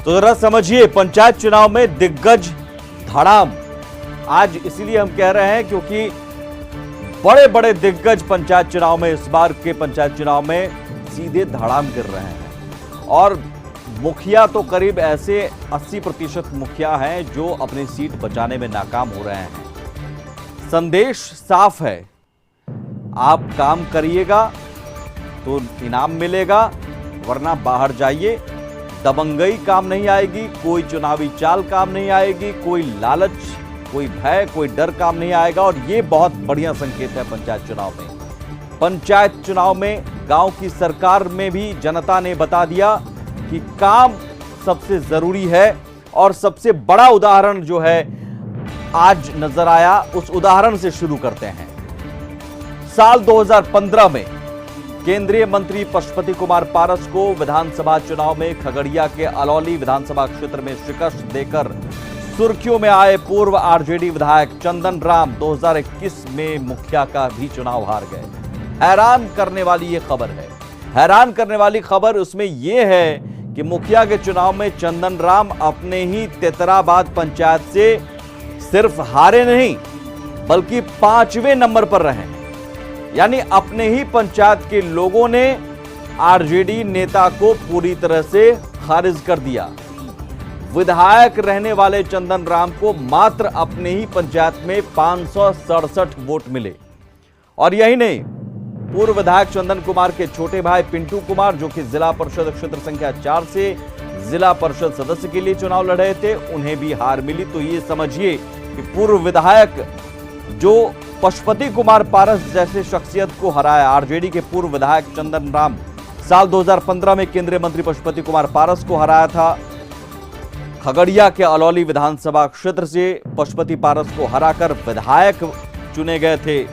तो जरा समझिए, पंचायत चुनाव में दिग्गज धड़ाम। आज इसीलिए हम कह रहे हैं क्योंकि बड़े बड़े दिग्गज पंचायत चुनाव में, इस बार के पंचायत चुनाव में सीधे धड़ाम गिर रहे हैं। और मुखिया तो करीब ऐसे 80% मुखिया हैं जो अपनी सीट बचाने में नाकाम हो रहे हैं। संदेश साफ है, आप काम करिएगा तो इनाम मिलेगा, वरना बाहर जाइए। दबंगई काम नहीं आएगी, कोई चुनावी चाल काम नहीं आएगी, कोई लालच, कोई भय, कोई डर काम नहीं आएगा। और ये बहुत बढ़िया संकेत है पंचायत चुनाव में। पंचायत चुनाव में गांव की सरकार में भी जनता ने बता दिया कि काम सबसे जरूरी है। और सबसे बड़ा उदाहरण जो है आज नजर आया, उस उदाहरण से शुरू करते हैं। साल 2015 में केंद्रीय मंत्री पशुपति कुमार पारस को विधानसभा चुनाव में खगड़िया के अलौली विधानसभा क्षेत्र में शिकस्त देकर सुर्खियों में आए पूर्व आरजेडी विधायक चंदन राम 2021 में मुखिया का भी चुनाव हार गए। हैरान करने वाली ये खबर है। हैरान करने वाली खबर उसमें यह है कि मुखिया के चुनाव में चंदन राम अपने ही तेतराबाद पंचायत से सिर्फ हारे नहीं, बल्कि 5वें नंबर पर रहे। यानी अपने ही पंचायत के लोगों ने आरजेडी नेता को पूरी तरह से खारिज कर दिया। विधायक रहने वाले चंदन राम को मात्र अपने ही पंचायत में 567 वोट मिले। और यही नहीं, पूर्व विधायक चंदन कुमार के छोटे भाई पिंटू कुमार, जो कि जिला परिषद क्षेत्र संख्या 4 से जिला परिषद सदस्य के लिए चुनाव लड़ रहे थे, उन्हें भी हार मिली। तो ये समझिए कि पूर्व विधायक जो पशुपति कुमार पारस जैसे शख्सियत को हराया, आरजेडी के पूर्व विधायक चंदन राम साल 2015 में केंद्रीय मंत्री पशुपति कुमार पारस को हराया था। खगड़िया के अलौली विधानसभा क्षेत्र से पशुपति पारस को हराकर विधायक चुने गए थे।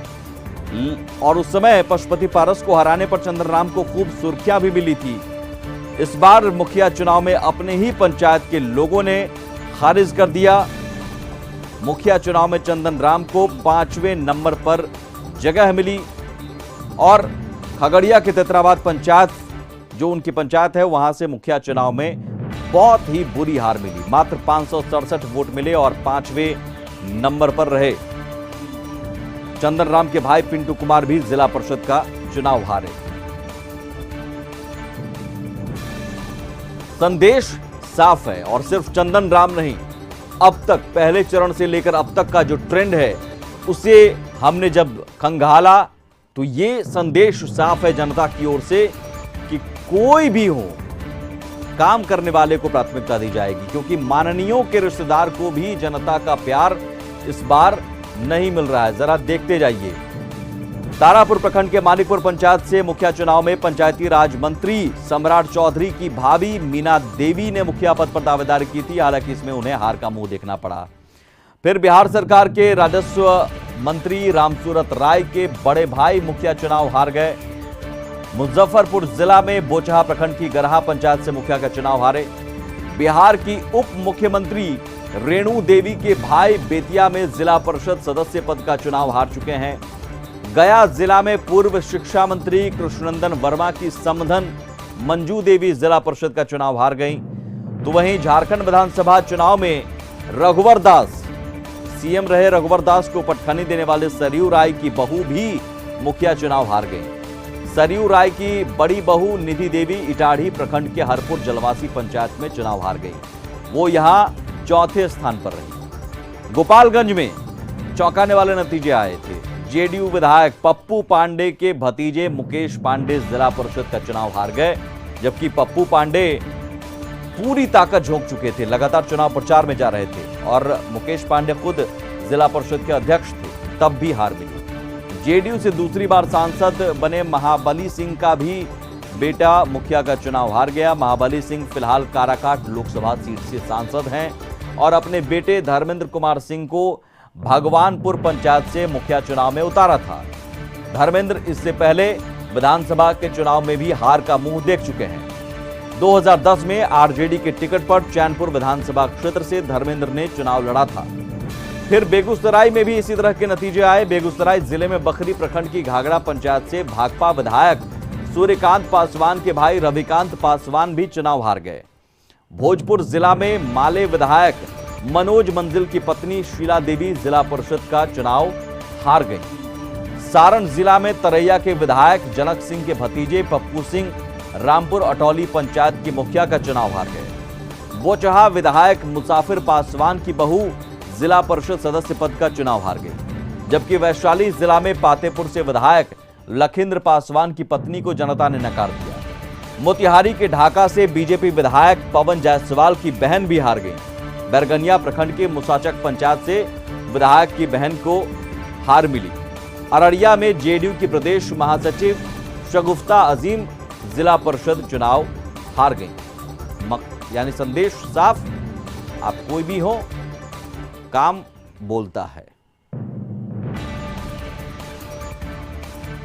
और उस समय पशुपति पारस को हराने पर चंदन राम को खूब सुर्खियां भी मिली थी। इस बार मुखिया चुनाव में अपने ही पंचायत के लोगों ने खारिज कर दिया। मुखिया चुनाव में चंदन राम को 5वें नंबर पर जगह मिली। और खगड़िया के तेतराबाद पंचायत, जो उनकी पंचायत है, वहां से मुखिया चुनाव में बहुत ही बुरी हार मिली। मात्र 567 वोट मिले और 5वें नंबर पर रहे। चंदन राम के भाई पिंटू कुमार भी जिला परिषद का चुनाव हारे। संदेश साफ है। और सिर्फ चंदन राम नहीं, अब तक पहले चरण से लेकर अब तक का जो ट्रेंड है उसे हमने जब खंगाला तो ये संदेश साफ है जनता की ओर से कि कोई भी हो, काम करने वाले को प्राथमिकता दी जाएगी। क्योंकि माननीयों के रिश्तेदार को भी जनता का प्यार इस बार नहीं मिल रहा है। जरा देखते जाइए। तारापुर प्रखंड के मानिकपुर पंचायत से मुखिया चुनाव में पंचायती राज मंत्री सम्राट चौधरी की भाभी मीना देवी ने मुखिया पद पर दावेदारी की थी। हालांकि इसमें उन्हें हार का मुंह देखना पड़ा। फिर बिहार सरकार के राजस्व मंत्री रामसूरत राय के बड़े भाई मुखिया चुनाव हार गए। मुजफ्फरपुर जिला में बोचहा प्रखंड की गरहा पंचायत से मुखिया का चुनाव हारे। बिहार की उप मुख्यमंत्री रेणु देवी के भाई बेतिया में जिला परिषद सदस्य पद का चुनाव हार चुके हैं। गया जिला में पूर्व शिक्षा मंत्री कृष्णनंदन वर्मा की समधन मंजू देवी जिला परिषद का चुनाव हार गईं। तो वहीं झारखंड विधानसभा चुनाव में रघुवर दास, सीएम रहे रघुवर दास को पटखनी देने वाले सरयू राय की बहू भी मुखिया चुनाव हार गईं। सरयू राय की बड़ी बहू निधि देवी इटाढ़ी प्रखंड के हरपुर जलवासी पंचायत में चुनाव हार गई। वो यहां चौथे स्थान पर रही। गोपालगंज में चौंकाने वाले नतीजे आए थे। जेडीयू विधायक पप्पू पांडे के भतीजे मुकेश पांडे जिला परिषद का चुनाव हार गए। जबकि पप्पू पांडे पूरी ताकत झोंक चुके थे, लगातार चुनाव प्रचार में जा रहे थे और मुकेश पांडे खुद जिला परिषद के अध्यक्ष थे, तब भी हार मिली। जेडीयू से दूसरी बार सांसद बने महाबली सिंह का भी बेटा मुखिया का चुनाव हार गया। महाबली सिंह फिलहाल काराकाट लोकसभा सीट से सांसद हैं और अपने बेटे धर्मेंद्र कुमार सिंह को भगवानपुर पंचायत से मुखिया चुनाव में उतारा था। धर्मेंद्र इससे पहले विधानसभा के चुनाव में भी हार का मुंह देख चुके हैं। 2010 में आरजेडी के टिकट पर चैनपुर विधानसभा क्षेत्र से धर्मेंद्र ने चुनाव लड़ा था। फिर बेगूसराय में भी इसी तरह के नतीजे आए। बेगूसराय जिले में बखरी प्रखंड की घाघरा पंचायत से भाकपा विधायक सूर्यकांत पासवान के भाई रविकांत पासवान भी चुनाव हार गए। भोजपुर जिला में माले विधायक मनोज मंजिल की पत्नी शीला देवी जिला परिषद का चुनाव हार गई। सारण जिला में तरैया के विधायक जनक सिंह के भतीजे पप्पू सिंह रामपुर अटौली पंचायत की मुखिया का चुनाव हार गए। बोचहा विधायक मुसाफिर पासवान की बहू जिला परिषद सदस्य पद का चुनाव हार गई। जबकि वैशाली जिला में पातेपुर से विधायक लखिंद्र पासवान की पत्नी को जनता ने नकार दिया। मोतिहारी के ढाका से बीजेपी विधायक पवन जायसवाल की बहन भी हार गई। बैरगनिया प्रखंड के मुसाचक पंचायत से विधायक की बहन को हार मिली। अररिया में जेडीयू की प्रदेश महासचिव शगुफ्ता अजीम जिला परिषद चुनाव हार गई। यानी संदेश साफ, आप कोई भी हो, काम बोलता है।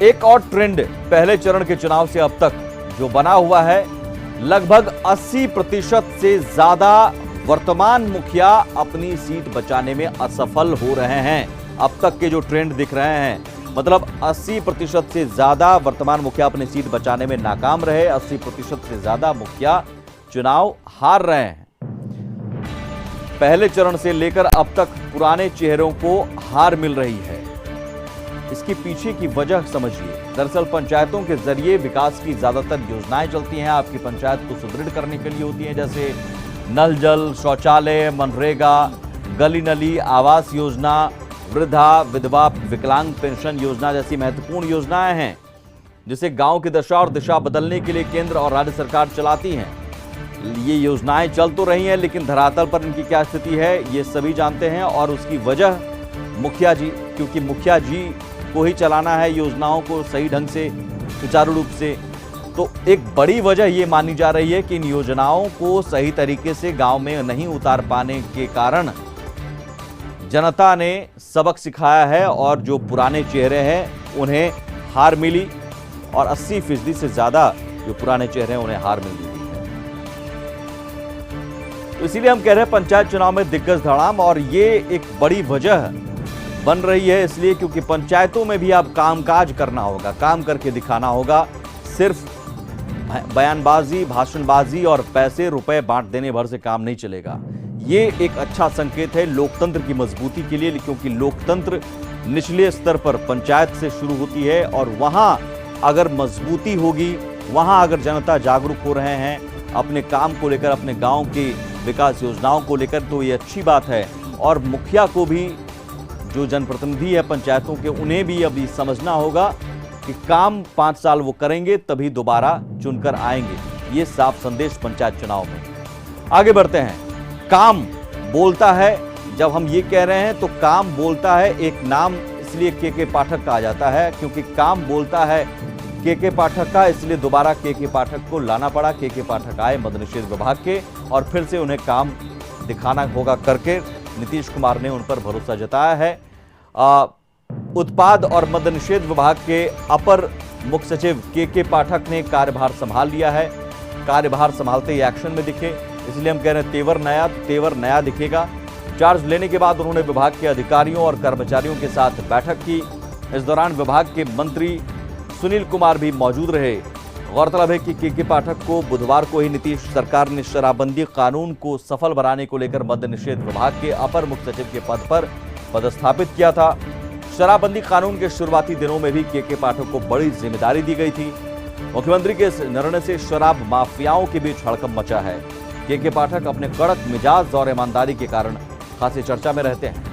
एक और ट्रेंड पहले चरण के चुनाव से अब तक जो बना हुआ है, लगभग 80% से ज्यादा वर्तमान मुखिया अपनी सीट बचाने में असफल हो रहे हैं। अब तक के जो ट्रेंड दिख रहे हैं, मतलब 80% से ज्यादा वर्तमान मुखिया अपनी सीट बचाने में नाकाम रहे, 80% से ज्यादा मुखिया चुनाव हार रहे हैं। पहले चरण से लेकर अब तक पुराने चेहरों को हार मिल रही है। इसके पीछे की वजह समझिए। दरअसल पंचायतों के जरिए विकास की ज्यादातर योजनाएं चलती हैं, आपकी पंचायत को सुदृढ़ करने के लिए होती हैं, जैसे नल जल, शौचालय, मनरेगा, गली नली, आवास योजना, वृद्धा विधवा विकलांग पेंशन योजना जैसी महत्वपूर्ण योजनाएं हैं, जिसे गांव की दशा और दिशा बदलने के लिए केंद्र और राज्य सरकार चलाती हैं। ये योजनाएं चल तो रही हैं, लेकिन धरातल पर इनकी क्या स्थिति है ये सभी जानते हैं। और उसकी वजह मुखिया जी, क्योंकि मुखिया जी को ही चलाना है योजनाओं को सही ढंग से, सुचारू रूप से। तो एक बड़ी वजह ये मानी जा रही है कि इन योजनाओं को सही तरीके से गांव में नहीं उतार पाने के कारण जनता ने सबक सिखाया है और जो पुराने चेहरे हैं उन्हें हार मिली, और 80% से ज्यादा जो पुराने चेहरे हैं उन्हें हार मिली है। तो इसीलिए हम कह रहे हैं पंचायत चुनाव में दिग्गज धड़ाम, और ये एक बड़ी वजह बन रही है, इसलिए क्योंकि पंचायतों में भी अब कामकाज करना होगा, काम करके दिखाना होगा। सिर्फ बयानबाजी, भाषणबाजी और पैसे रुपए बांट देने भर से काम नहीं चलेगा। ये एक अच्छा संकेत है लोकतंत्र की मजबूती के लिए, क्योंकि लोकतंत्र निचले स्तर पर पंचायत से शुरू होती है, और वहां अगर मजबूती होगी, वहां अगर जनता जागरूक हो रहे हैं अपने काम को लेकर, अपने गांव की विकास योजनाओं को लेकर, तो ये अच्छी बात है। और मुखिया को भी, जो जनप्रतिनिधि है पंचायतों के, उन्हें भी अभी समझना होगा कि काम 5 साल वो करेंगे तभी दोबारा चुनकर आएंगे। ये साफ संदेश पंचायत चुनाव में। आगे बढ़ते हैं। काम बोलता है, जब हम ये कह रहे हैं तो काम बोलता है। एक नाम इसलिए के पाठक कहा जाता है, क्योंकि काम बोलता है के पाठक का, इसलिए दोबारा के पाठक को लाना पड़ा। के पाठक आए मद्य निषेध विभाग के, और फिर से उन्हें काम दिखाना होगा करके नीतीश कुमार ने उन पर भरोसा जताया है। उत्पाद और मद्य निषेध विभाग के अपर मुख्य सचिव के पाठक ने कार्यभार संभाल लिया है। कार्यभार संभालते ही एक्शन में दिखे, इसलिए हम कह रहे हैं तेवर नया दिखेगा। चार्ज लेने के बाद उन्होंने विभाग के अधिकारियों और कर्मचारियों के साथ बैठक की। इस दौरान विभाग के मंत्री सुनील कुमार भी मौजूद रहे। गौरतलब है कि के पाठक को बुधवार को ही नीतीश सरकार ने शराबबंदी कानून को सफल बनाने को लेकर मद्य निषेध विभाग के अपर मुख्य सचिव के पद पर पदस्थापित किया था। शराबबंदी कानून के शुरुआती दिनों में भी के पाठक को बड़ी जिम्मेदारी दी गई थी। मुख्यमंत्री के इस निर्णय से शराब माफियाओं के बीच हड़कंप मचा है। के पाठक अपने कड़क मिजाज और ईमानदारी के कारण खासी चर्चा में रहते हैं।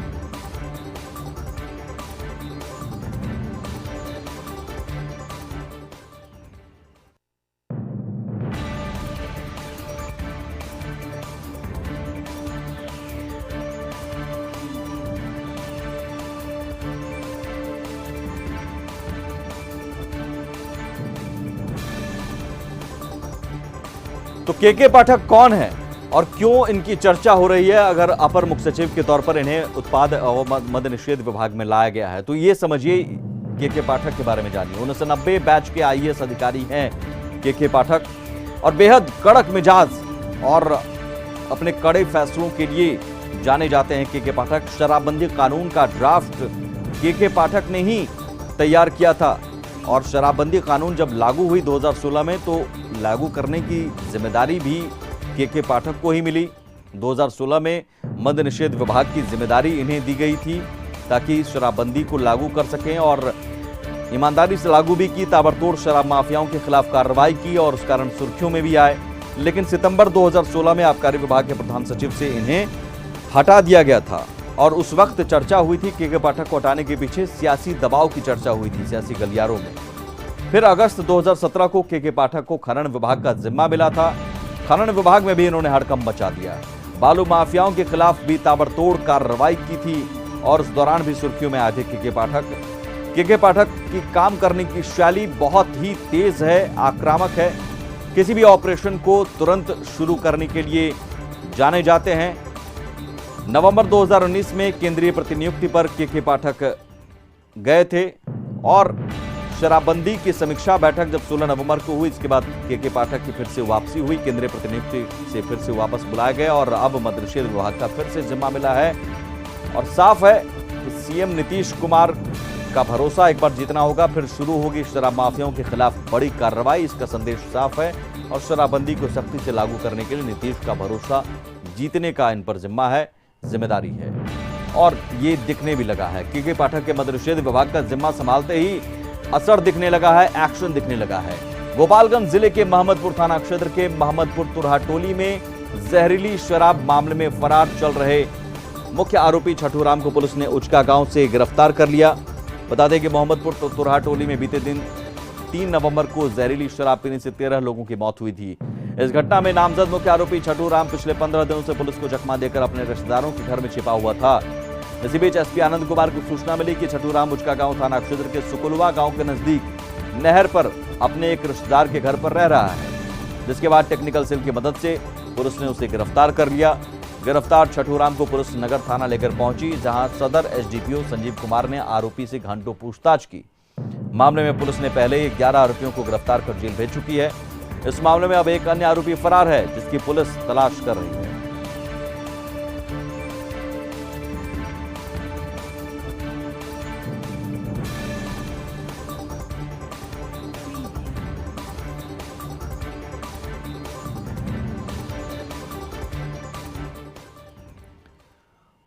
तो के पाठक कौन है और क्यों इनकी चर्चा हो रही है? अगर अपर मुख्य सचिव के तौर पर इन्हें उत्पाद और मद्य निषेध विभाग में लाया गया है, तो ये समझिए के पाठक के बारे में जानिए। 1990 बैच के आईएएस अधिकारी हैं के पाठक, और बेहद कड़क मिजाज और अपने कड़े फैसलों के लिए जाने जाते हैं के पाठक। शराबबंदी कानून का ड्राफ्ट के पाठक ने ही तैयार किया था, और शराबबंदी कानून जब लागू हुई 2016 में, तो लागू करने की जिम्मेदारी भी के पाठक को ही मिली। 2016 में मद्य निषेध विभाग की जिम्मेदारी इन्हें दी गई थी ताकि शराबबंदी को लागू कर सकें और ईमानदारी से लागू भी की। ताबड़तोड़ शराब माफियाओं के खिलाफ कार्रवाई की और उस कारण सुर्खियों में भी आए। लेकिन सितंबर 2016 में आबकारी विभाग के प्रधान सचिव से इन्हें हटा दिया गया था और उस वक्त चर्चा हुई थी के पाठक को हटाने के पीछे सियासी दबाव की चर्चा हुई थी सियासी गलियारों में। फिर अगस्त 2017 को के पाठक को खनन विभाग का जिम्मा मिला था। खनन विभाग में भी इन्होंने हड़कंप मचा दिया। बालू माफियाओं के खिलाफ भी ताबड़तोड़ कार्रवाई की थी और उस दौरान भी सुर्खियों में आए थे के पाठक की काम करने की शैली बहुत ही तेज है, आक्रामक है। किसी भी ऑपरेशन को तुरंत शुरू करने के लिए जाने जाते हैं। नवंबर 2019 में केंद्रीय प्रतिनियुक्ति पर के पाठक गए थे और शराबबंदी की समीक्षा बैठक जब 16 नवंबर को हुई, इसके बाद के पाठक की फिर से वापसी हुई। केंद्रीय प्रतिनियुक्ति से फिर से वापस बुलाया गया और अब मद्य निषेध विभाग का फिर से जिम्मा मिला है। और साफ है कि सीएम नीतीश कुमार का भरोसा एक बार जीतना होगा, फिर शुरू होगी शराब माफियाओं के खिलाफ बड़ी कार्रवाई। इसका संदेश साफ है और शराबबंदी को सख्ती से लागू करने के लिए नीतीश का भरोसा जीतने का इन पर जिम्मा है, जिम्मेदारी है और ये दिखने भी लगा है। के पाठक के मद्य निषेध विभाग का जिम्मा संभालते ही असर दिखने लगा है, एक्शन दिखने लगा है। गोपालगंज जिले के मोहम्मदपुर थाना क्षेत्र के मोहम्मदपुर तुरहा टोली में जहरीली शराब मामले में फरार चल रहे मुख्य आरोपी छठूराम को पुलिस ने उचका गांव से गिरफ्तार कर लिया। बता दें कि मोहम्मदपुर तुरहा टोली में बीते दिन 3 नवंबर को जहरीली शराब पीने से 13 लोगों की मौत हुई थी। इस घटना में नामजद मुख्य आरोपी छठूराम पिछले 15 दिनों से पुलिस को चकमा देकर अपने रिश्तेदारों के घर में छिपा हुआ था। इसी बीच एसपी आनंद कुमार को सूचना मिली कि छठूराम उचका गांव थाना क्षेत्र के सुकुलवा गांव के नजदीक नहर पर अपने एक रिश्तेदार के घर पर रह रहा है, जिसके बाद टेक्निकल सेल की मदद से पुलिस ने उसे गिरफ्तार कर लिया। गिरफ्तार छठूराम को पुलिस नगर थाना लेकर पहुंची, जहां सदर एसडीपीओ संजीव कुमार ने आरोपी से घंटों पूछताछ की। मामले में पुलिस ने पहले ही 11 आरोपियों को गिरफ्तार कर जेल भेज चुकी है। इस मामले में अब एक अन्य आरोपी फरार है, जिसकी पुलिस तलाश कर रही है।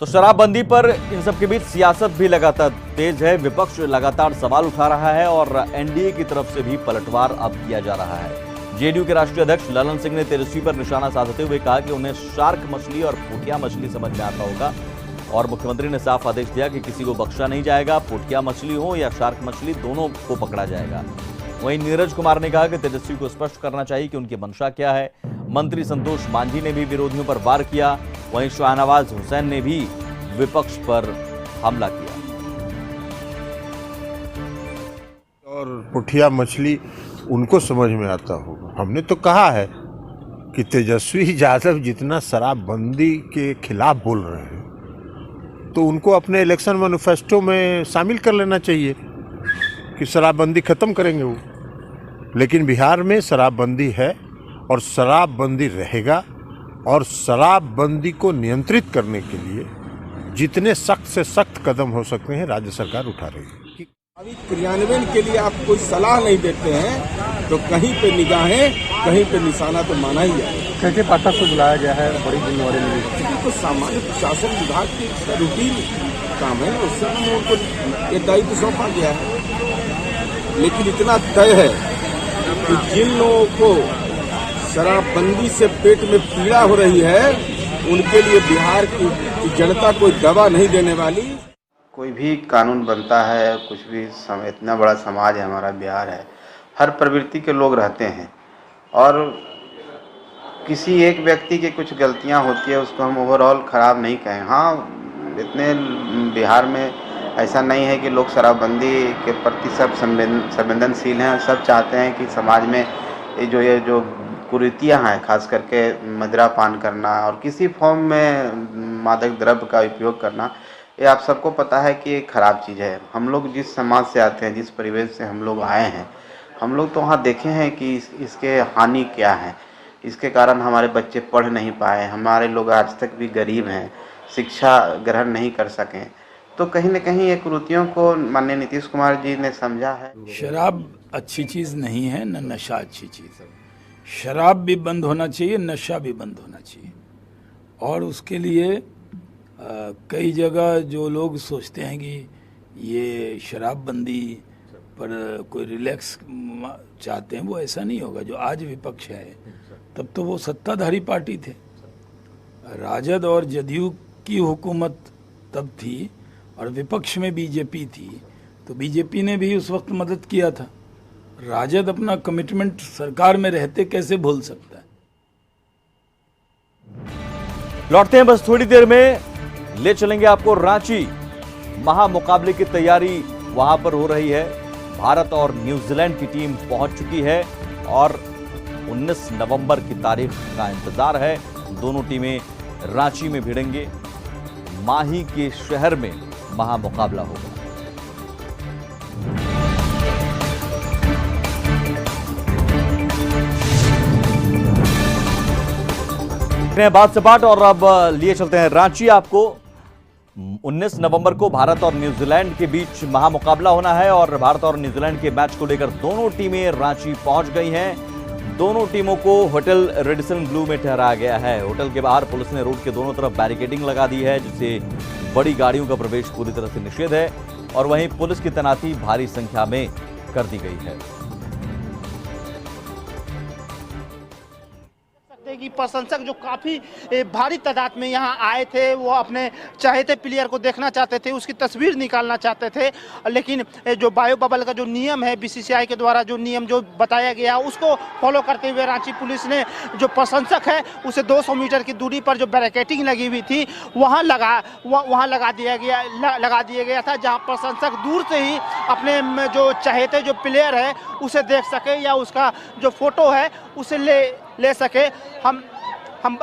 तो शराबबंदी पर इन सब के बीच सियासत भी लगातार तेज है। विपक्ष लगातार सवाल उठा रहा है और एनडीए की तरफ से भी पलटवार अब किया जा रहा है। जेडीयू के राष्ट्रीय अध्यक्ष ललन सिंह ने तेजस्वी पर निशाना साधते हुए कहा कि उन्हें शार्क मछली और पोठिया मछली समझ में आता होगा और मुख्यमंत्री ने साफ आदेश दिया कि किसी को बख्शा नहीं जाएगा। पोठिया मछली हो या शार्क मछली, दोनों को पकड़ा जाएगा। वहीं नीरज कुमार ने कहा कि तेजस्वी को स्पष्ट करना चाहिए कि उनकी मंशा क्या है। मंत्री संतोष मांझी ने भी विरोधियों पर वार किया। वहीं शाहनवाज हुसैन ने भी विपक्ष पर हमला किया। और पोठिया मछली उनको समझ में आता होगा। हमने तो कहा है कि तेजस्वी यादव जितना शराबबंदी के खिलाफ बोल रहे हैं तो उनको अपने इलेक्शन मैनिफेस्टो में शामिल कर लेना चाहिए कि शराबबंदी खत्म करेंगे वो। लेकिन बिहार में शराबबंदी है और शराबबंदी रहेगा और शराबबंदी को नियंत्रित करने के लिए जितने सख्त से सख्त कदम हो सकते हैं राज्य सरकार उठा रही है। अभी क्रियान्वयन के लिए आप कोई सलाह नहीं देते हैं तो कहीं पे निगाहें, कहीं पे निशाना तो माना ही जाए। के पाठक को बुलाया गया है बड़ी जिम्मेवारी में। तो सामान्य प्रशासन विभाग की रूटीन काम है, उससे उनको एक दायित्व सौंपा गया है। लेकिन इतना तय है कि जिन लोगों को शराबबंदी से पेट में पीड़ा हो रही है उनके लिए बिहार की जनता कोई दवा नहीं देने वाली। कोई भी कानून बनता है, कुछ भी इतना बड़ा समाज है हमारा बिहार है, हर प्रवृत्ति के लोग रहते हैं और किसी एक व्यक्ति की कुछ गलतियां होती है उसको हम ओवरऑल ख़राब नहीं कहें। हाँ, इतने बिहार में ऐसा नहीं है कि लोग शराबबंदी के प्रति सब संवेदनशील हैं। सब चाहते हैं कि समाज में ये जो कुरीतियाँ हैं, खास करके मदिरा पान करना और किसी फॉर्म में मादक द्रव्य का उपयोग करना, ये आप सबको पता है कि एक ख़राब चीज़ है। हम लोग जिस समाज से आते हैं, जिस परिवेश से हम लोग आए हैं, हम लोग तो वहाँ देखे हैं कि इसके हानि क्या है। इसके कारण हमारे बच्चे पढ़ नहीं पाए, हमारे लोग आज तक भी गरीब हैं, शिक्षा ग्रहण नहीं कर सकें। तो कहीं न कहीं ये कुरीतियों को माननीय नीतीश कुमार जी ने समझा है। शराब अच्छी चीज़ नहीं है, न नशा अच्छी चीज़ है। शराब भी बंद होना चाहिए, नशा भी बंद होना चाहिए। और उसके लिए कई जगह जो लोग सोचते हैं कि ये शराबबंदी पर कोई रिलैक्स चाहते हैं, वो ऐसा नहीं होगा। जो आज विपक्ष है, तब तो वो सत्ताधारी पार्टी थे। राजद और जदयू की हुकूमत तब थी और विपक्ष में बीजेपी थी, तो बीजेपी ने भी उस वक्त मदद किया था। राजद अपना कमिटमेंट सरकार में रहते कैसे भूल सकता है। लौटते हैं बस थोड़ी देर में, ले चलेंगे आपको रांची। महामुकाबले की तैयारी वहां पर हो रही है। भारत और न्यूजीलैंड की टीम पहुंच चुकी है और 19 नवंबर की तारीख का इंतजार है। दोनों टीमें रांची में भिड़ेंगे। माही के शहर में महामुकाबला होगा। बात सपाट और अब लिए चलते हैं रांची। आपको 19 नवंबर को भारत और न्यूजीलैंड के बीच महामुकाबला होना है और भारत और न्यूजीलैंड के मैच को लेकर दोनों टीमें रांची पहुंच गई हैं। दोनों टीमों को होटल रेडिसन ब्लू में ठहराया गया है। होटल के बाहर पुलिस ने रोड के दोनों तरफ बैरिकेडिंग लगा दी है, जिससे बड़ी गाड़ियों का प्रवेश पूरी तरह से निषेध है और वहीं पुलिस की तैनाती भारी संख्या में कर दी गई है। कि प्रशंसक जो काफी भारी तादाद में यहाँ आए थे, वो अपने चाहते प्लेयर को देखना चाहते थे, उसकी तस्वीर निकालना चाहते थे। लेकिन जो बायो बबल का जो नियम है, बीसीसीआई के द्वारा जो नियम जो बताया गया, उसको फॉलो करते हुए रांची पुलिस ने जो प्रशंसक है उसे 200 मीटर की दूरी पर जो बैरिकेडिंग लगी हुई थी वहाँ लगा दिया गया था, जहाँ प्रशंसक दूर से ही अपने जो चाहते जो प्लेयर है उसे देख सके या उसका जो फोटो है उसे ले सके। हम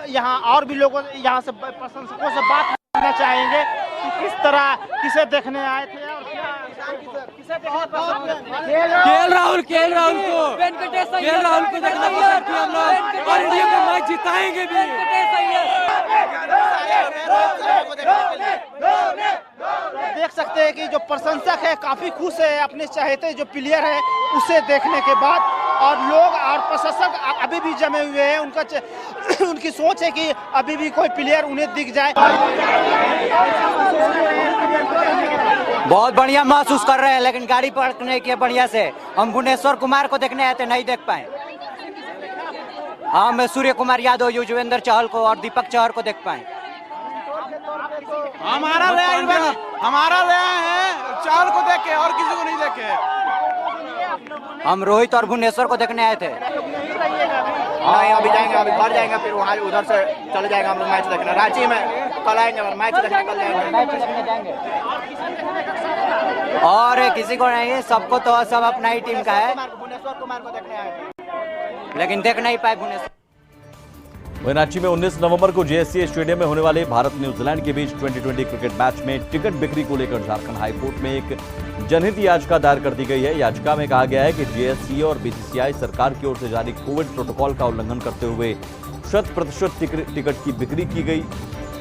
यहाँ और भी लोगों यहाँ से प्रशंसकों से बात करना चाहेंगे कि किस तरह किसे देखने आए थे और किसे केएल राहुल को देखना पसंद किया हम लोग और इंडिया को मैच जिताएंगे भी। देख सकते हैं कि जो प्रशंसक है काफी खुश है अपने चाहते जो प्लेयर है उसे देखने के बाद, और लोग और प्रशंसक अभी भी जमे हुए हैं। उनकी सोच है कि अभी भी कोई प्लेयर उन्हें दिख जाए। बहुत बढ़िया महसूस कर रहे हैं, लेकिन गाड़ी पकड़ने की बढ़िया से। हम भुवनेश्वर कुमार को देखने आए थे, नहीं देख पाए। हाँ, मैं सूर्य कुमार यादव, युजवेंद्र चहल को और दीपक चहर को देख पाए। हमारा रहा है चहल को देखे और किसी को नहीं देखे। हम रोहित और भुवनेश्वर को देखने आए थे। नहीं, अभी जाएंगे, अभी घर जाएंगे, फिर वहाँ उधर से चले जाएंगे हम लोग मैच देखने। रांची में कल आएंगे और मैच देखने कल जाएंगे। और किसी को नहीं, सबको तो सब अपना ही टीम का है, भुवनेश्वर कुमार को देखने आए थे, लेकिन देख नहीं पाए भुवनेश्वर। वहीं रांची में 19 नवंबर को जेएससीए स्टेडियम में होने वाले भारत न्यूजीलैंड के बीच 2020 क्रिकेट मैच में टिकट बिक्री को लेकर झारखंड हाईकोर्ट में एक जनहित याचिका दायर कर दी गई है। याचिका में कहा गया है कि जेएससीए और बीसीसीआई सरकार की ओर से जारी कोविड प्रोटोकॉल का उल्लंघन करते हुए 100% टिकट की बिक्री की गई।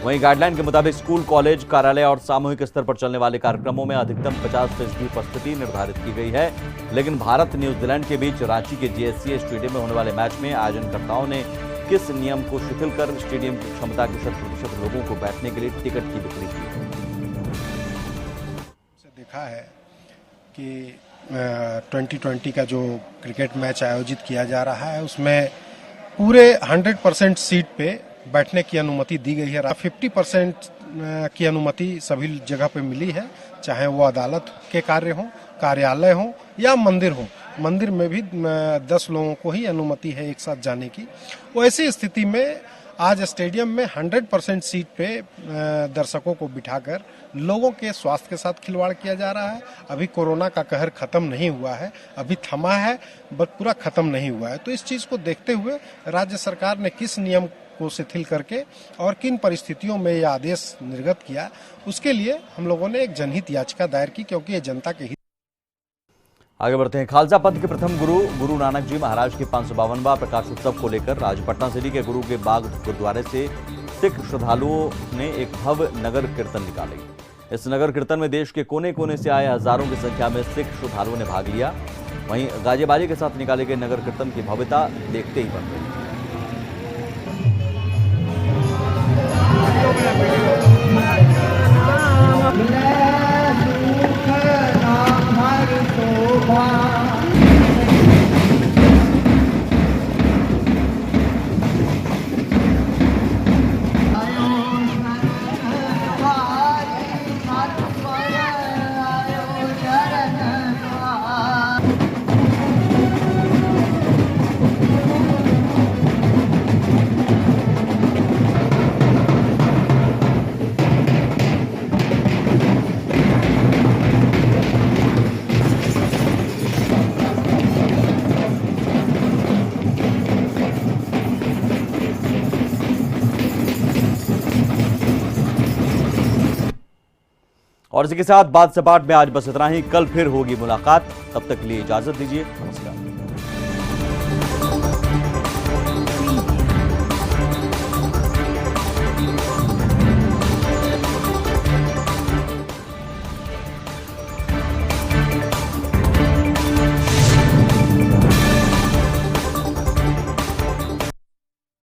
वहीं गाइडलाइन के मुताबिक स्कूल, कॉलेज, कार्यालय और सामूहिक स्तर पर चलने वाले कार्यक्रमों में अधिकतम 50% उपस्थिति निर्धारित की गई है। लेकिन भारत न्यूजीलैंड के बीच रांची के जेएससीए स्टेडियम में होने वाले मैच में आयोजनकर्ताओं ने किस नियम को शिथिल कर स्टेडियम की क्षमता के 100% लोगों को बैठने के लिए टिकट की बिक्री की है। देखा है कि 2020 का जो क्रिकेट मैच आयोजित किया जा रहा है उसमें पूरे 100% सीट पे बैठने की अनुमति दी गई है। 50% की अनुमति सभी जगह पे मिली है, चाहे वो अदालत के कार्य हो, कार्यालय हो या मंदिर हो। मंदिर में भी 10 लोगों को ही अनुमति है एक साथ जाने की। वो ऐसी स्थिति में आज स्टेडियम में 100% सीट पे दर्शकों को बिठाकर लोगों के स्वास्थ्य के साथ खिलवाड़ किया जा रहा है। अभी कोरोना का कहर खत्म नहीं हुआ है, अभी थमा है बट पूरा खत्म नहीं हुआ है। तो इस चीज को देखते हुए राज्य सरकार ने किस नियम को शिथिल करके और किन परिस्थितियों में यह आदेश निर्गत किया, उसके लिए हम लोगों ने एक जनहित याचिका दायर की, क्योंकि ये जनता के हित। आगे बढ़ते हैं। खालसा पंथ के प्रथम गुरु नानक जी महाराज के 552वां प्रकाश उत्सव को लेकर आज पटना सिटी के गुरु के बाग गुरुद्वारे से सिख श्रद्धालुओं ने एक भव्य नगर कीर्तन निकाली। इस नगर कीर्तन में देश के कोने कोने से आए हजारों की संख्या में सिख श्रद्धालुओं ने भाग लिया। वहीं गाजेबाजी के साथ निकाले गए नगर कीर्तन की भव्यता देखते ही बन गई। और इसी के साथ बात सपाट में आज बस इतना ही। कल फिर होगी मुलाकात, तब तक के लिए इजाजत दीजिए। नमस्कार।